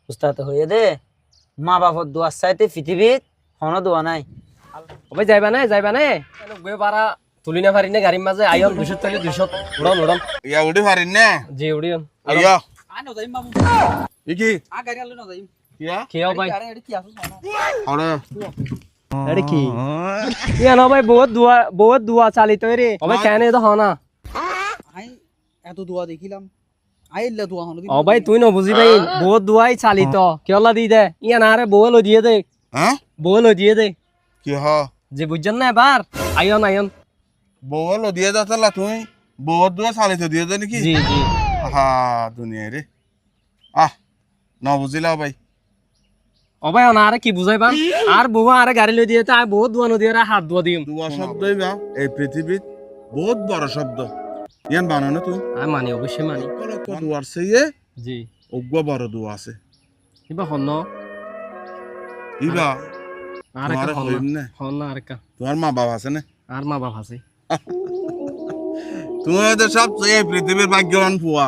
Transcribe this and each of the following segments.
উস্তাদ হয়ে দে মা বাপর দোয়ার চাইতে পৃথিবীত কোনো দোয়া নাই। ওই যাইবা না গৈ পারা তুলি না পারি না গাড়ির মাঝে আইন 200 তালি 200 উড়ন ইয়া উঠি পারিন না জি উড়িয়ন আইয়া আই ন যাইম মামু ইকি আ গাড়ি আলো ন যাইম কিয়া খেও ভাই গাড়ি এডি কি আছে আরে আরে কি ইয়া না ভাই বহুত দুয়া চালিত রে ও ভাই কেন তো হনা আই এত দোয়া দেখিলাম আইলে দোয়া হনো ও ভাই তুই ন বুঝি ভাই বহুত দুয়াই চালিত কেলা দি দে ইয়া না রে বল দিয়ে দে হ্যাঁ বল দিয়ে দে কি হ যে বুঝছেন না এবার আইন বল দিয়ে দাতলা তুই বহুত দুয়া চালিত দিয়ে দে নাকি জি জি হা দুনিয়া রে আহ ন বুঝিলা ভাই ও ভাই না আরে কি বুঝাইবা আর বউ আরে গাড়ি লই দিয়ে তা বহুত দুয়া নদী আর হাত দুয়া দিম দুয়া শব্দই বা এই পৃথিবীত বহুত বড় শব্দ ইয়ান বানো না তুই আমি মানি অবশ্যই মানি লক্ষ দুয়ার চেয়ে জি অজ্ঞ বড় দুয়া আছে কিবা হন ইবা আর তোমারে একটা হইম না হন আর একটা তোমার মা বাবা আছে না আর মা বাপ আছে তুমি তো সবচেয়ে পৃথিবীর ভাগ্যবান ফুয়া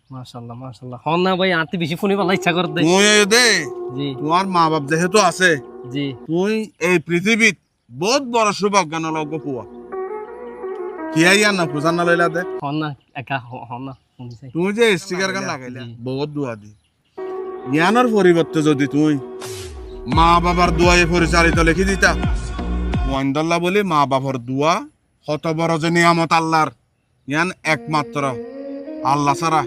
মাশাআল্লাহ হন না ভাই আতি বেশি ফোনে পালা ইচ্ছা করে দে তুই দে জি তোমার মা বাপ যেহেতু আছে জি তুই এই পৃথিবীত বহুত বড় সৌভাগ্য লগ্য ফুয়া কি আইয়া না পূজা না লইলা দে হন না একা হন না শুনিছে তুমি যে স্টিকার গান লাগাইলা বহুত দোয়া দি জ্ঞানের পরিবর্তে যদি তুই মা বাবার দোয়ায় পরিচালিত লিখি দিতা ওয়াইন্দাল্লাহ বলি মা বাবার দোয়া কত বড় যে নিয়ামত আল্লাহর জ্ঞান একমাত্র আল্লাহ ছাড়া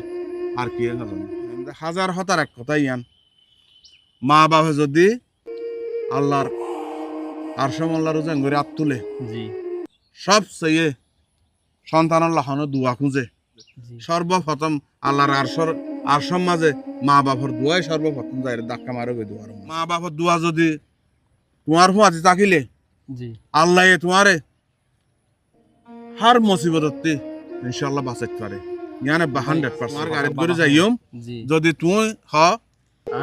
আর কি হাজার হতার এক কথাই জ্ঞান মা বাবা যদি আল্লাহর আরশম আল্লাহর উজান করে আত তুলে জি সবচেয়ে সন্তান আল্লাহ দোয়া খুঁজে জি সর্বপ্রথম আল্লাহর আরশম মাঝে মা বাবার দোয়াই সর্বপ্রথম যায় ধাক্কা মারো দোয়ার মা বাবার দোয়া যদি তোমার ফুয়াতে তাকিলে জি আল্লাহ তোমারে হার মুসিবততে ইনশাআল্লাহ বাঁচাইতে পারে জ্ঞানে 100% গাড়ি করে যাইম জি যদি তুই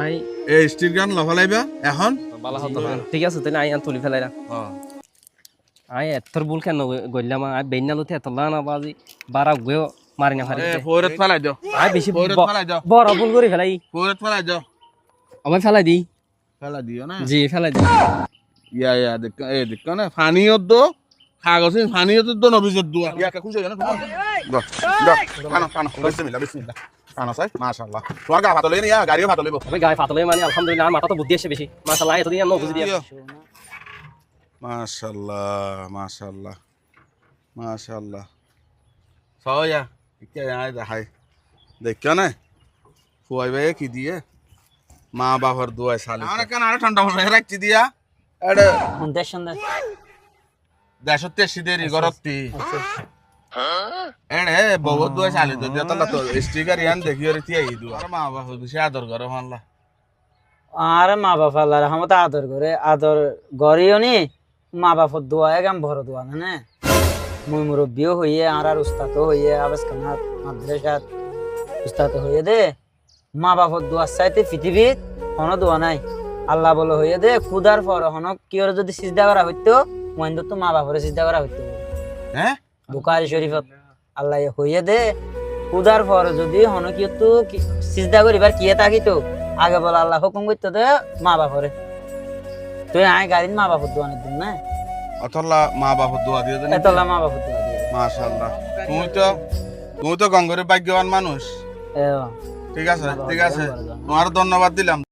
আই এই স্টিল গান লফালাইবা এখন বালা হতো ঠিক আছে তাই আই তুলি ফেলাইরা আই এত্তর বুল কেন গইলাম আই বেইনালতে এতলা না বাজি বারা গয়ো মারি না পারি ফোরত ফেলাই দাও আই বেশি ফোরত ফেলাই দাও বড় ভুল করে ফেলাই ফোরত ফেলাই দাও আমি ফেলাই দি ফেলা দিও না জি ফেলাই দি ইয়া দেখ এই দেখ না ফানিয়ত দো কাগজে ফানিয়ত দো নবিজত দোয়া ইয়া কা খুঁজে না দো কানা বিসমিল্লাহ কানা সাই মাশাআল্লাহ তোমার গা ভাতলে না গাড়িও ভাতলে আমি গায়ে ফাতলে মানে আলহামদুলিল্লাহ আমার মাথা তো বুদ্ধি আসে বেশি মাশাআল্লাহ এতদিন আমি বুঝি দিয়া মাশাআল্লাহ সয়া কে আয় দেখাই দেখ না ফুয়াই ভাই কি দিয়ে মা বাবার দোয়া সালি আর কেন আর ঠান্ডা হয়ে রাখছি দিয়া এড়ে দেশ সন্ধ্যা দেশতে সিদেরি গরতি এড়ে বহুত দোয়া সালি তো দিয়া তালা তো স্টিকার ইয়ান দেখি রে তিয়াই দোয়া আর মা বাবা বেশি আদর করে মানলা আর মা বাপ আল্লাহ রহমত আদর করে আদর গরিও নি মা বাপর দোয়া এগাম বড় দোয়া না মুই মুরব্বিও হইয়ে আর উস্তাদ হইয়ে আবাস খানাত মাদ্রাসাত উস্তাদ হইয়ে দে মা বাপর দোয়ার চাইতে পৃথিবীত কোনো দোয়া নাই। আল্লাহ বলে হইয়ে দে খুদার পর হনক কি ওর যদি সিজদা করা হইতো মহেন্দ্র তো মা বাপরে সিজদা করা হইতো হ্যাঁ বুখারী শরীফত আল্লাহ হইয়ে দে খুদার পর যদি হনক কি তো সিজদা করিবার কিয়ে থাকিতো আগে বলে আল্লাহ হুকুম করতে দে মা বাপরে তুই আয় গাড়ির মা বাপর দোয়া নিতেন না অতলা মা বাবার দোয়া দিয়ে দেন এতলা মা বাপর দোয়া দিয়ে মাশাআল্লাহ তুমি তো গঙ্গরে ভাগ্যবান মানুষ ঠিক আছে তোমার ধন্যবাদ দিলাম।